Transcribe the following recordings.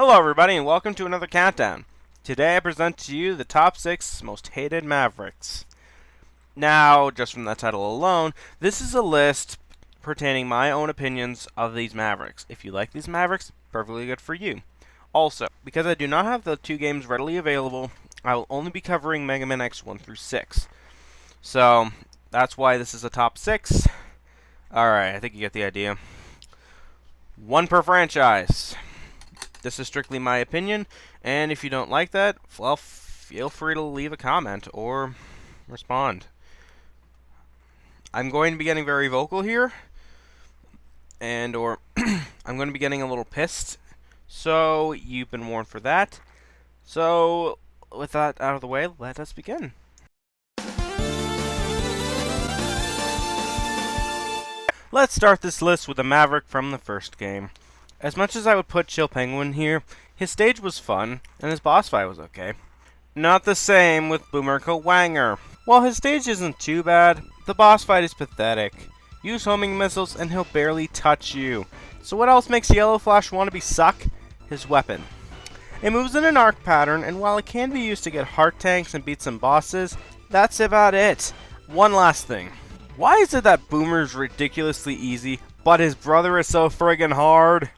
Hello everybody and welcome to another countdown. Today I present to you the top 6 most hated Mavericks. Now, just from that title alone, this is a list pertaining my own opinions of these Mavericks. If you like these Mavericks, perfectly good for you. Also, because I do not have the 2 games readily available, I will only be covering Mega Man X 1 through 6. So, that's why this is a top 6. Alright, I think you get the idea. 1 per franchise. This is strictly my opinion, and if you don't like that, well, feel free to leave a comment or respond. I'm going to be getting very vocal here, I'm going to be getting a little pissed, so you've been warned for that. So, with that out of the way, let us begin. Let's start this list with a Maverick from the first game. As much as I would put Chill Penguin here, his stage was fun, and his boss fight was okay. Not the same with Boomerko Wanger. While his stage isn't too bad, the boss fight is pathetic. Use homing missiles and he'll barely touch you. So what else makes Yellow Flash wannabe suck? His weapon. It moves in an arc pattern, and while it can be used to get heart tanks and beat some bosses, that's about it. One last thing. Why is it that Boomer's ridiculously easy, but his brother is so friggin' hard?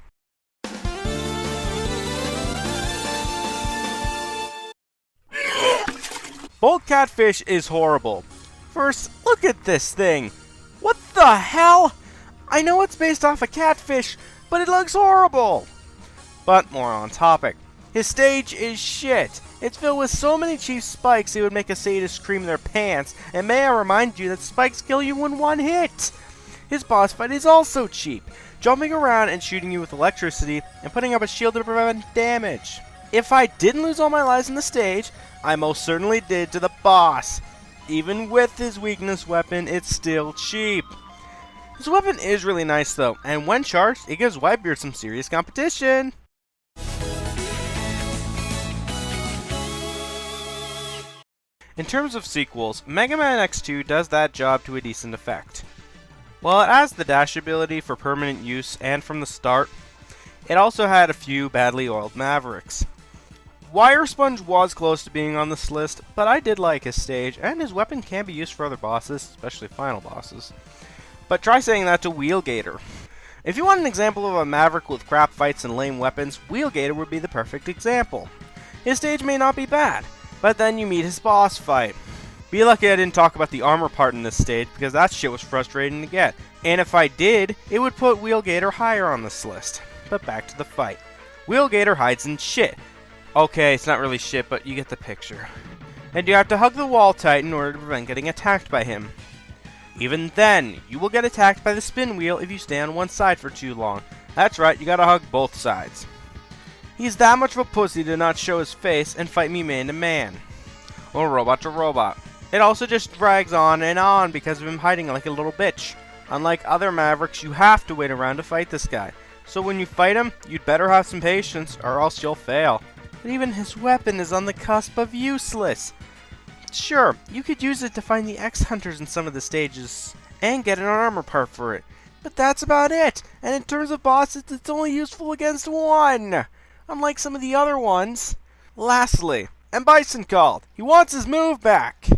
Bolt Catfish is horrible. First, look at this thing. What the hell? I know it's based off a catfish, but it looks horrible. But more on topic. His stage is shit. It's filled with so many cheap spikes it would make a sadist cream their pants, and may I remind you that spikes kill you in 1 hit. His boss fight is also cheap, jumping around and shooting you with electricity and putting up a shield to prevent damage. If I didn't lose all my lives in the stage, I most certainly did to the boss. Even with his weakness weapon, it's still cheap. His weapon is really nice though, and when charged, it gives Whitebeard some serious competition. In terms of sequels, Mega Man X2 does that job to a decent effect. While it has the dash ability for permanent use and from the start, it also had a few badly oiled Mavericks. Wire Sponge was close to being on this list, but I did like his stage, and his weapon can be used for other bosses, especially final bosses. But try saying that to Wheelgator. If you want an example of a Maverick with crap fights and lame weapons, Wheelgator would be the perfect example. His stage may not be bad, but then you meet his boss fight. Be lucky I didn't talk about the armor part in this stage, because that shit was frustrating to get. And if I did, it would put Wheelgator higher on this list. But back to the fight. Wheelgator hides in shit. Okay, it's not really shit, but you get the picture. And you have to hug the wall tight in order to prevent getting attacked by him. Even then, you will get attacked by the spin wheel if you stay on one side for too long. That's right, you gotta hug both sides. He's that much of a pussy to not show his face and fight me man to man. Or robot to robot. It also just drags on and on because of him hiding like a little bitch. Unlike other Mavericks, you have to wait around to fight this guy. So when you fight him, you'd better have some patience or else you'll fail. But even his weapon is on the cusp of useless. Sure, you could use it to find the X-Hunters in some of the stages, and get an armor part for it. But that's about it, and in terms of bosses, it's only useful against one, unlike some of the other ones. Lastly, and Bison called, he wants his move back.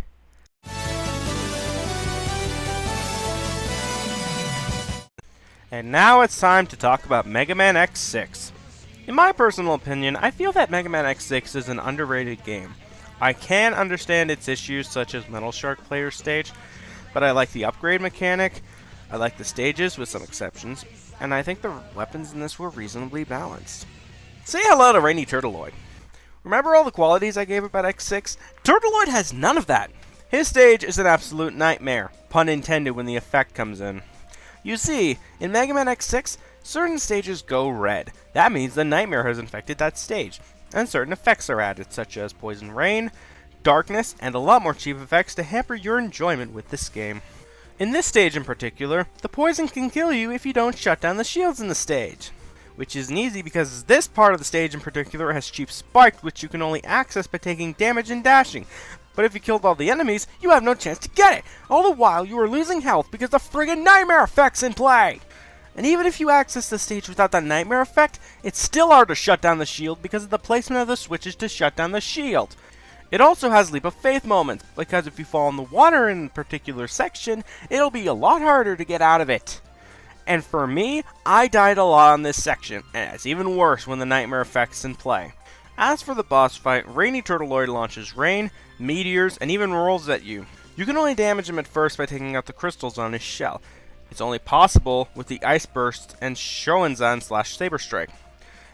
And now it's time to talk about Mega Man X6. In my personal opinion, I feel that Mega Man X6 is an underrated game. I can understand its issues such as Metal Shark Player Stage, but I like the upgrade mechanic, I like the stages with some exceptions, and I think the weapons in this were reasonably balanced. Say hello to Rainy Turtleoid. Remember all the qualities I gave about X6? Turtleoid has none of that! His stage is an absolute nightmare, pun intended when the effect comes in. You see, in Mega Man X6, certain stages go red. That means the nightmare has infected that stage, and certain effects are added, such as Poison Rain, Darkness, and a lot more cheap effects to hamper your enjoyment with this game. In this stage in particular, the poison can kill you if you don't shut down the shields in the stage. Which isn't easy because this part of the stage in particular has cheap spikes which you can only access by taking damage and dashing. But if you killed all the enemies, you have no chance to get it, all the while you are losing health because the friggin' nightmare effect's in play! And even if you access the stage without the nightmare effect, it's still hard to shut down the shield because of the placement of the switches to shut down the shield. It also has leap of faith moments, because if you fall in the water in a particular section, it'll be a lot harder to get out of it. And for me, I died a lot on this section, and it's even worse when the nightmare effect's in play. As for the boss fight, Rainy Turtleoid launches rain, meteors, and even rolls at you. You can only damage him at first by taking out the crystals on his shell. It's only possible with the Ice Burst and Shoenzan/Saber Strike.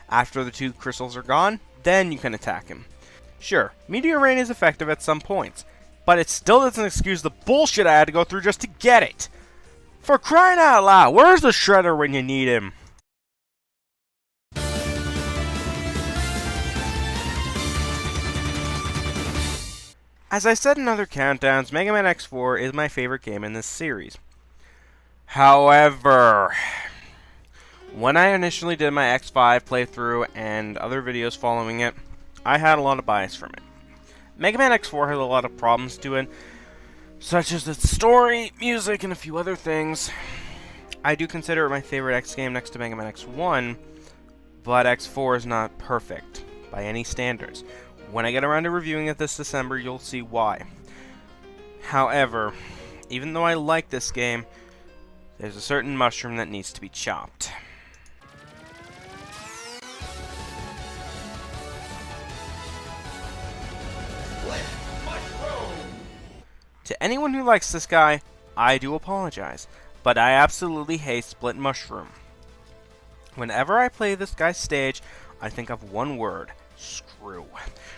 After the 2 crystals are gone, then you can attack him. Sure, Meteor Rain is effective at some points, but it still doesn't excuse the bullshit I had to go through just to get it. For crying out loud, where's the Shredder when you need him? As I said in other countdowns, Mega Man X4 is my favorite game in this series. However, when I initially did my X5 playthrough and other videos following it, I had a lot of bias from it. Mega Man X4 has a lot of problems to it, such as its story, music, and a few other things. I do consider it my favorite X game next to Mega Man X1, but X4 is not perfect by any standards. When I get around to reviewing it this December, you'll see why. However, even though I like this game, there's a certain mushroom that needs to be chopped. To anyone who likes this guy, I do apologize, but I absolutely hate Split Mushroom. Whenever I play this guy's stage, I think of one word: screw.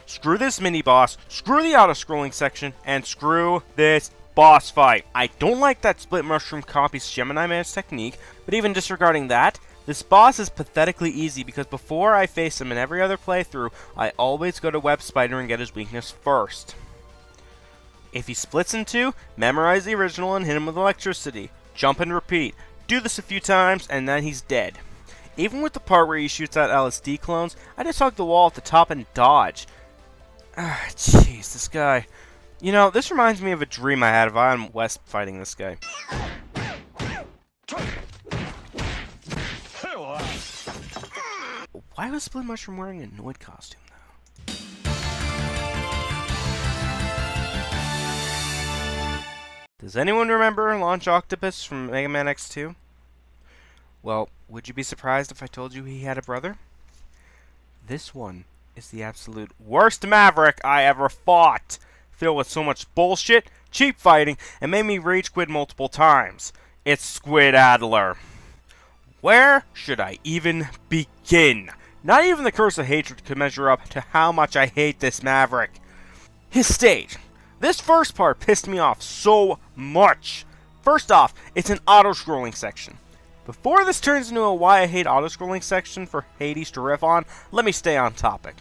Screw this mini-boss, screw the auto-scrolling section, and screw this boss fight. I don't like that Split Mushroom copies Gemini Man's technique, but even disregarding that, this boss is pathetically easy because before I face him in every other playthrough, I always go to Web Spider and get his weakness first. If he splits in 2, memorize the original and hit him with electricity. Jump and repeat. Do this a few times and then he's dead. Even with the part where he shoots out LSD clones, I just hug the wall at the top and dodge. Jeez, this guy. You know, this reminds me of a dream I had of Adam West fighting this guy. Why was Split Mushroom wearing a Noid costume, though? Does anyone remember Launch Octopus from Mega Man X2? Well, would you be surprised if I told you he had a brother? This one is the absolute worst Maverick I ever fought. Filled with so much bullshit, cheap fighting, and made me rage quit multiple times. It's Squid Adler. Where should I even begin? Not even the Curse of Hatred could measure up to how much I hate this Maverick. His stage. This first part pissed me off so much. First off, it's an auto-scrolling section. Before this turns into a why I hate auto-scrolling section for Hades to riff on, let me stay on topic.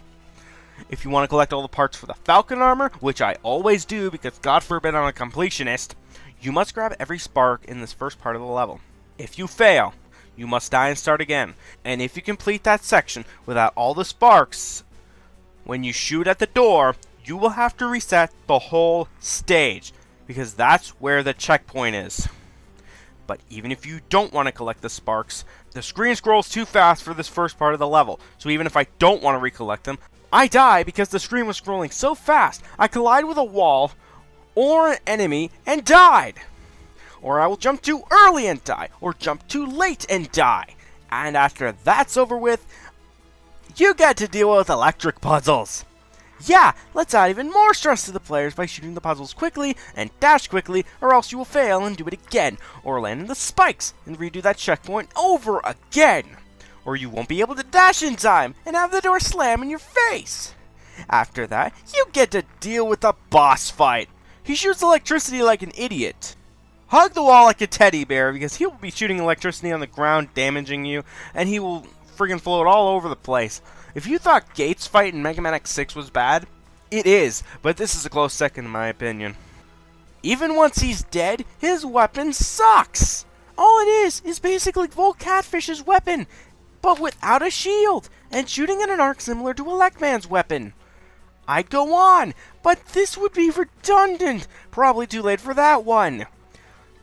If you want to collect all the parts for the Falcon armor, which I always do because God forbid I'm a completionist, you must grab every spark in this first part of the level. If you fail, you must die and start again. And if you complete that section without all the sparks, when you shoot at the door, you will have to reset the whole stage, because that's where the checkpoint is. But even if you don't want to collect the sparks, the screen scrolls too fast for this first part of the level, so even if I don't want to recollect them, I die because the screen was scrolling so fast, I collide with a wall or an enemy and died. Or I will jump too early and die, or jump too late and die. And after that's over with, you get to deal with electric puzzles. Yeah, let's add even more stress to the players by shooting the puzzles quickly and dash quickly, or else you will fail and do it again, or land in the spikes and redo that checkpoint over again. Or you won't be able to dash in time and have the door slam in your face. After that, you get to deal with the boss fight. He shoots electricity like an idiot. Hug the wall like a teddy bear because he will be shooting electricity on the ground, damaging you, and he will friggin' float all over the place. If you thought Gates' fight in Mega Man X6 was bad, it is, but this is a close second in my opinion. Even once he's dead, his weapon sucks. All it is basically Volt Catfish's weapon, but without a shield, and shooting at an arc similar to Electman's weapon. I'd go on, but this would be redundant. Probably too late for that one.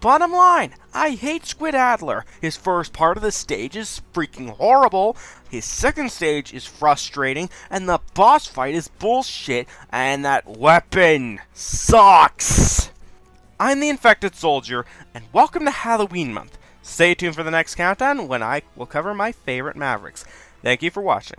Bottom line, I hate Squid Adler. His first part of the stage is freaking horrible, his second stage is frustrating, and the boss fight is bullshit, and that weapon sucks! I'm the Infected Soldier, and welcome to Halloween month. Stay tuned for the next countdown when I will cover my favorite Mavericks. Thank you for watching.